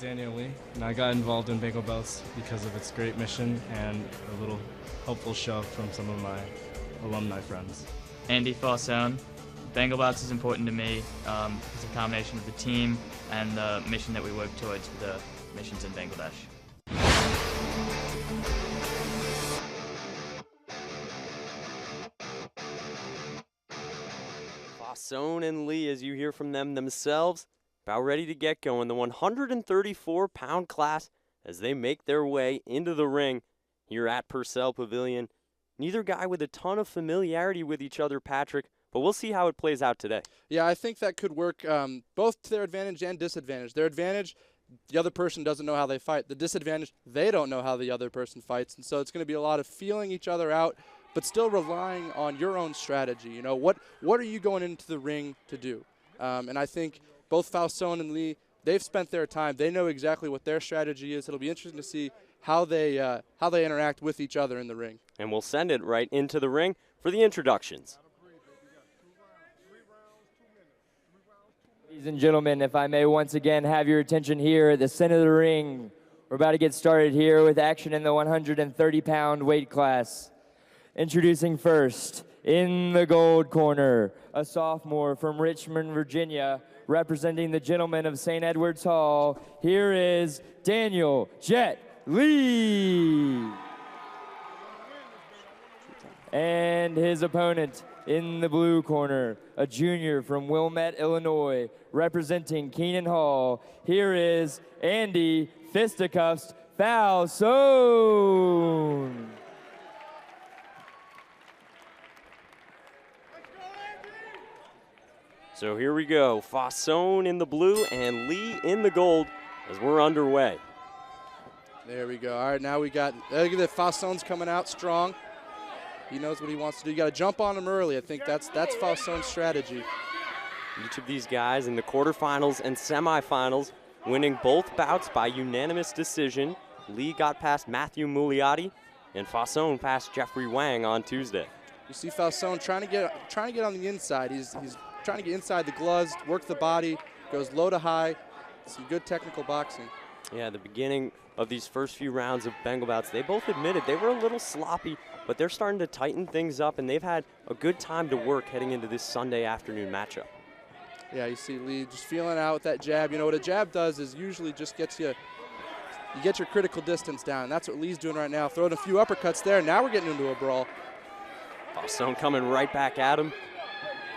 Daniel Lee, and I got involved in Bengal Bouts because of its great mission and a little hopeful shove from some of my alumni friends. Andy Farsone. Bengal Bouts is important to me. It's a combination of the team and the mission that we work towards for the missions in Bangladesh. Farsone and Lee, as you hear from them themselves, about ready to get going. The 134-pound class as they make their way into the ring here at Purcell Pavilion. Neither guy with a ton of familiarity with each other, Patrick, but we'll see how it plays out today. Yeah, I think that could work both to their advantage and disadvantage. Their advantage, the other person doesn't know how they fight. The disadvantage, they don't know how the other person fights. And so it's going to be a lot of feeling each other out, but still relying on your own strategy. You know, what are you going into the ring to do? And I think both Farsone and Lee, they've spent their time. They know exactly what their strategy is. It'll be interesting to see how they interact with each other in the ring. And we'll send it right into the ring for the introductions. Ladies and gentlemen, if I may once again have your attention here at the center of the ring. We're about to get started here with action in the 130-pound weight class. Introducing first, in the gold corner, a sophomore from Richmond, Virginia, representing the gentlemen of St. Edward's Hall. Here is Daniel Jet Lee. And his opponent in the blue corner, a junior from Wilmette, Illinois, representing Keenan Hall. Here is Andy Fisticuffs Farsone. So here we go, Farsone in the blue and Lee in the gold as we're underway. There we go. All right, now we got, look at that, Farsone's coming out strong. He knows what he wants to do. You got to jump on him early. I think that's Farsone's strategy. Each of these guys in the quarterfinals and semifinals winning both bouts by unanimous decision. Lee got past Matthew Muliati and Farsone past Jeffrey Wang on Tuesday. You see Farsone trying to get on the inside. He's trying to get inside the gloves, work the body, goes low to high. Some good technical boxing. Yeah, the beginning of these first few rounds of Bengal Bouts, they both admitted they were a little sloppy, but they're starting to tighten things up, and they've had a good time to work heading into this Sunday afternoon matchup. Yeah, you see Lee just feeling out with that jab. You know what a jab does is usually just gets you get your critical distance down. That's what Lee's doing right now, throwing a few uppercuts there. Now we're getting into a brawl. Farsone coming right back at him.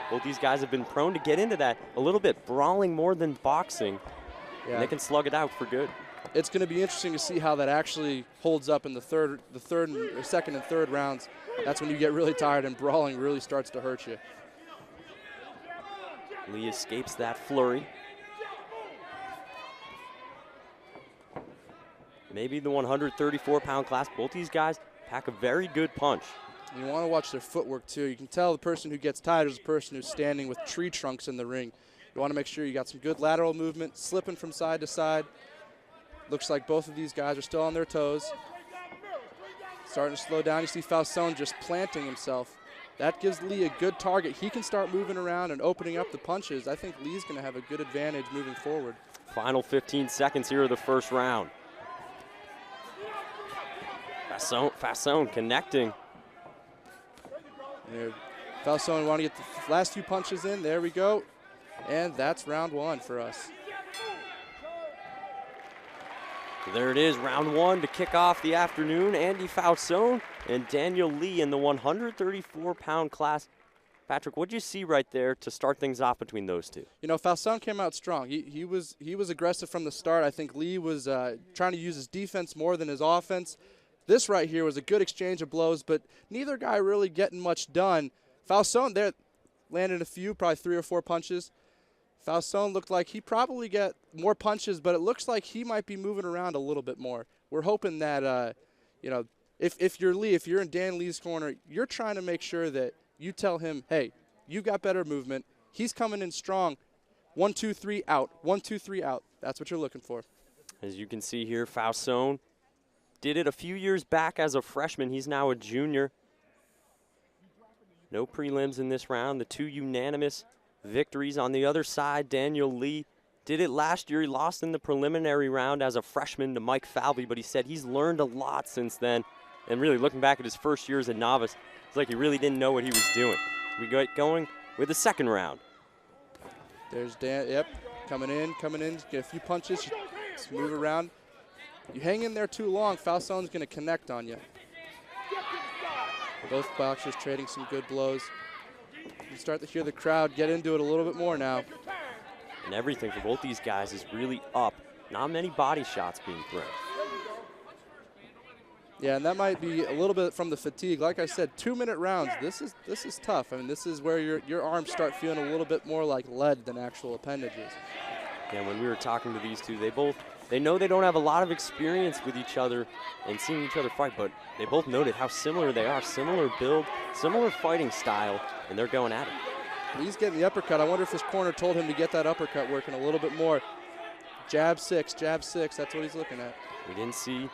Both these guys have been prone to get into that a little bit, brawling more than boxing. Yeah. And they can slug it out for good. It's going to be interesting to see how that actually holds up in the second and third rounds. That's when you get really tired and brawling really starts to hurt you. Lee escapes that flurry. Maybe the 134-pound class, both these guys pack a very good punch. You want to watch their footwork too. You can tell the person who gets tired is the person who's standing with tree trunks in the ring. You want to make sure you got some good lateral movement, slipping from side to side. Looks like both of these guys are still on their toes. Starting to slow down. You see Farsone just planting himself. That gives Lee a good target. He can start moving around and opening up the punches. I think Lee's going to have a good advantage moving forward. Final 15 seconds here of the first round. Farsone connecting. Farsone want to get the last few punches in. There we go. And that's round one for us. There it is, round one to kick off the afternoon. Andy Farsone and Daniel Lee in the 134-pound class. Patrick, what did you see right there to start things off between those two? You know, Farsone came out strong. He was aggressive from the start. I think Lee was trying to use his defense more than his offense. This right here was a good exchange of blows, but neither guy really getting much done. Farsone there landed a few, probably 3 or 4 punches. Farsone looked like he probably got more punches, but it looks like he might be moving around a little bit more. We're hoping that, you know, if you're Lee, if you're in Dan Lee's corner, you're trying to make sure that you tell him, hey, you got better movement. He's coming in strong. 1, 2, 3, out. 1, 2, 3, out. That's what you're looking for. As you can see here, Farsone did it a few years back as a freshman. He's now a junior. No prelims in this round. The 2 unanimous victories on the other side. Daniel Lee did it last year. He lost in the preliminary round as a freshman to Mike Falvey, but he said he's learned a lot since then. And really looking back at his first year as a novice, it's like he really didn't know what he was doing. We get going with the second round. There's Dan, yep, coming in, get a few punches, just move around. You hang in there too long, Falsone's gonna connect on you. Both boxers trading some good blows. You start to hear the crowd get into it a little bit more now. And everything for both these guys is really up. Not many body shots being thrown. Yeah, and that might be a little bit from the fatigue. Like I said, 2-minute rounds. This is tough. I mean, this is where your arms start feeling a little bit more like lead than actual appendages. Yeah, when we were talking to these two, they know they don't have a lot of experience with each other and seeing each other fight, but they both noted how similar they are. Similar build, similar fighting style, and they're going at it. He's getting the uppercut. I wonder if his corner told him to get that uppercut working a little bit more. Jab 6, that's what he's looking at. We didn't see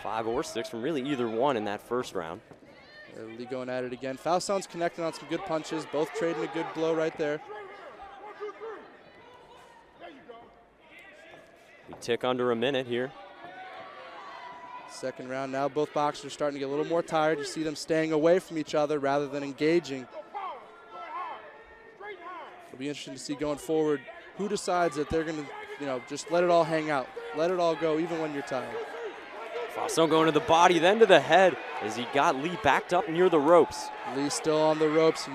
5 or 6 from really either one in that first round. Lee going at it again. Falsone's connecting on some good punches, both trading a good blow right there. We tick under a minute here. Second round now, both boxers are starting to get a little more tired. You see them staying away from each other rather than engaging. It'll be interesting to see going forward who decides that they're going to, just let it all hang out. Let it all go even when you're tired. Falsone going to the body, then to the head as he got Lee backed up near the ropes. Lee still on the ropes.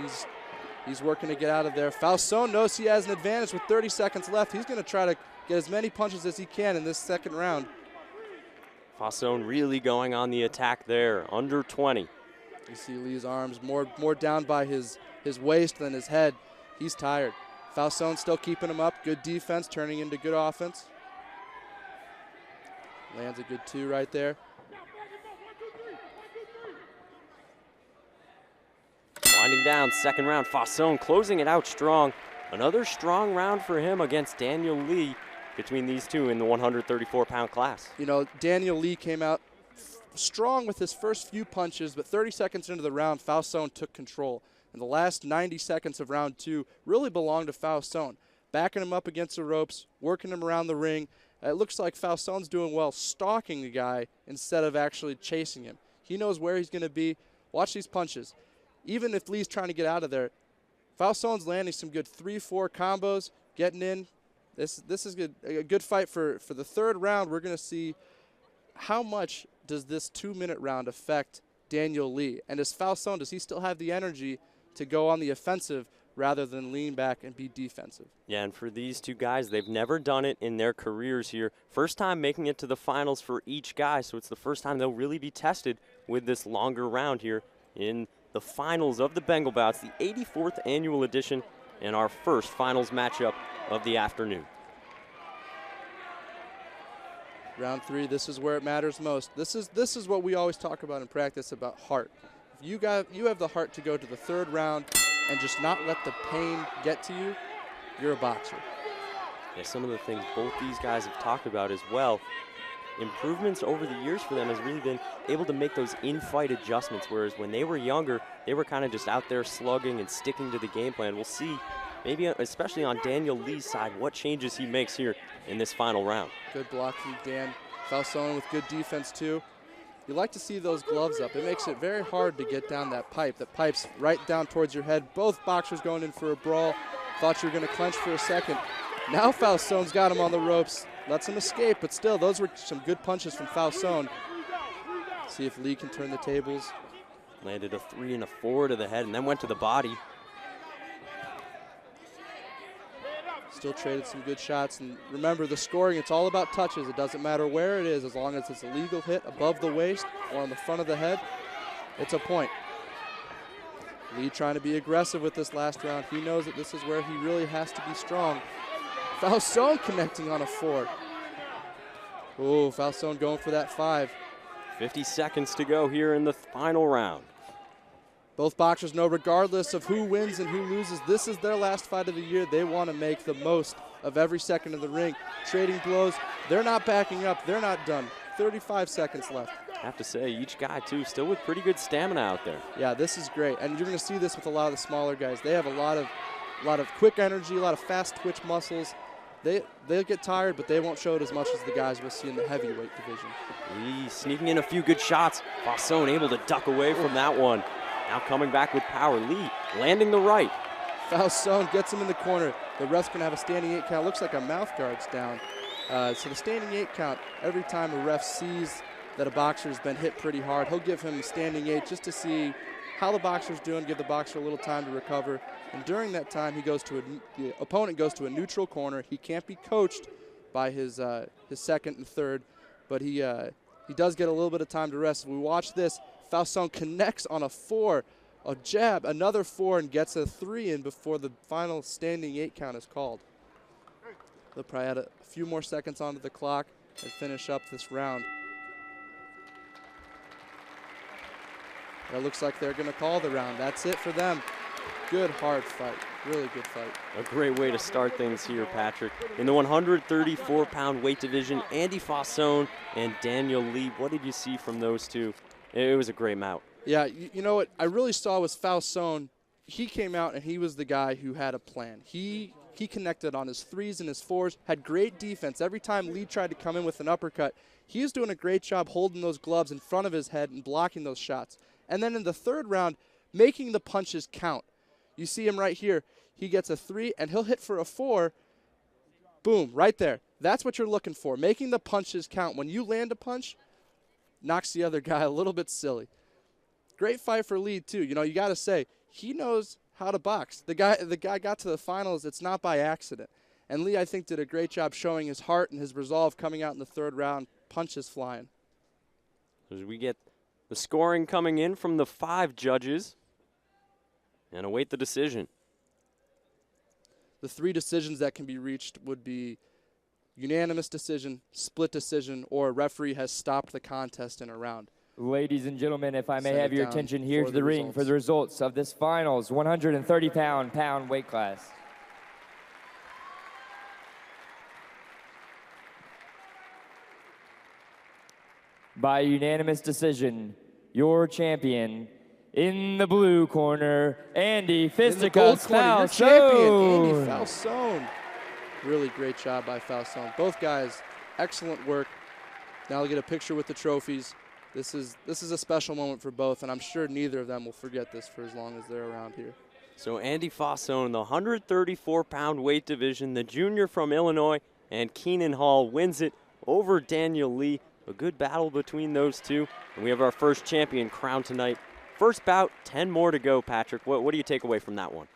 He's working to get out of there. Falsone knows he has an advantage with 30 seconds left. He's going to try to get as many punches as he can in this second round. Falsone really going on the attack there, under 20. You see Lee's arms more down by his waist than his head. He's tired. Falsone still keeping him up. Good defense, turning into good offense. Lands a good 2 right there. Winding down, second round. Falsone closing it out strong. Another strong round for him against Daniel Lee between these two in the 134-pound class. Daniel Lee came out strong with his first few punches, but 30 seconds into the round, Falsone took control. And the last 90 seconds of round 2 really belonged to Falsone. Backing him up against the ropes, working him around the ring. It looks like Falsone's doing well stalking the guy instead of actually chasing him. He knows where he's going to be. Watch these punches. Even if Lee's trying to get out of there, Falsone's landing some good 3-4 combos, getting in. This is a good fight for the third round. We're going to see how much does this 2-minute round affect Daniel Lee. And does he still have the energy to go on the offensive rather than lean back and be defensive? Yeah, and for these two guys, they've never done it in their careers here. First time making it to the finals for each guy, so it's the first time they'll really be tested with this longer round here in the finals of the Bengal Bouts, the 84th annual edition, and our first finals matchup of the afternoon. Round 3, this is where it matters most. This is what we always talk about in practice about heart. If you have the heart to go to the third round and just not let the pain get to you, you're a boxer. Yeah, some of the things both these guys have talked about as well. Improvements over the years for them has really been able to make those in-fight adjustments, whereas when they were younger, they were kind of just out there slugging and sticking to the game plan. We'll see, maybe especially on Daniel Lee's side, what changes he makes here in this final round. Good block from Dan. Falsone with good defense too. You like to see those gloves up. It makes it very hard to get down that pipe. The pipe's right down towards your head. Both boxers going in for a brawl. Thought you were going to clench for a second. Now Falsone's got him on the ropes. Lets him escape, but still, those were some good punches from Falsone. See if Lee can turn the tables. Landed a 3 and a 4 to the head and then went to the body. Still traded some good shots. And remember, the scoring, it's all about touches. It doesn't matter where it is, as long as it's a legal hit above the waist or on the front of the head, it's a point. Lee trying to be aggressive with this last round. He knows that this is where he really has to be strong. Falsone connecting on a 4. Oh, Falsone going for that 5. 50 seconds to go here in the final round. Both boxers know regardless of who wins and who loses, this is their last fight of the year. They want to make the most of every second of the ring. Trading blows. They're not backing up. They're not done. 35 seconds left. I have to say, each guy, too, still with pretty good stamina out there. Yeah, this is great. And you're going to see this with a lot of the smaller guys. They have a lot of quick energy, a lot of fast twitch muscles. they'll get tired, but they won't show it as much as the guys we'll see in the heavyweight division. Lee sneaking in a few good shots. Fasson able to duck away from that one. Now coming back with power. Lee landing the right. Fasson gets him in the corner. The ref's going to have a standing 8 count. Looks like a mouth guard's down. So the standing 8 count, every time a ref sees that a boxer's been hit pretty hard, he'll give him a standing 8 just to see how the boxer's doing, give the boxer a little time to recover. And during that time, the opponent goes to a neutral corner. He can't be coached by his second and third, but he does get a little bit of time to rest. If we watch this, Fasson connects on a 4, a jab, another 4, and gets a 3 in before the final standing 8 count is called. They'll probably add a few more seconds onto the clock and finish up this round. It looks like they're going to call the round. That's it for them. Good, hard fight. Really good fight. A great way to start things here, Patrick. In the 134-pound weight division, Andy Fasson and Daniel Lee. What did you see from those two? It was a great bout. Yeah, you know what I really saw was Fasson. He came out and he was the guy who had a plan. He connected on his 3s and his 4s, had great defense. Every time Lee tried to come in with an uppercut, he was doing a great job holding those gloves in front of his head and blocking those shots. And then in the third round, making the punches count. You see him right here. He gets a 3, and he'll hit for a 4. Boom, right there. That's what you're looking for, making the punches count. When you land a punch, knocks the other guy a little bit silly. Great fight for Lee, too. You know, you got to say, he knows how to box. The guy got to the finals. It's not by accident. And Lee, I think, did a great job showing his heart and his resolve coming out in the third round, punches flying. As we get the scoring coming in from the 5 judges and await the decision. The 3 decisions that can be reached would be unanimous decision, split decision, or a referee has stopped the contest in a round. Ladies and gentlemen, if I may Set have it your down attention here for to the the ring results. for the results of this finals 130-pound weight class. By unanimous decision, your champion in the blue corner, Andy In the gold Fisticuffs corner, your champion, Andy Falzone. Falzone. Really great job by Falzone. Both guys, excellent work. Now we'll get a picture with the trophies. This is a special moment for both, and I'm sure neither of them will forget this for as long as they're around here. So Andy Fasson, the 134-pound weight division, the junior from Illinois, and Keenan Hall wins it over Daniel Lee. A good battle between those two, and we have our first champion crowned tonight. First bout, 10 more to go, Patrick. What do you take away from that one?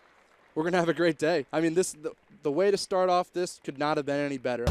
We're going to have a great day. I mean, the way to start off this could not have been any better.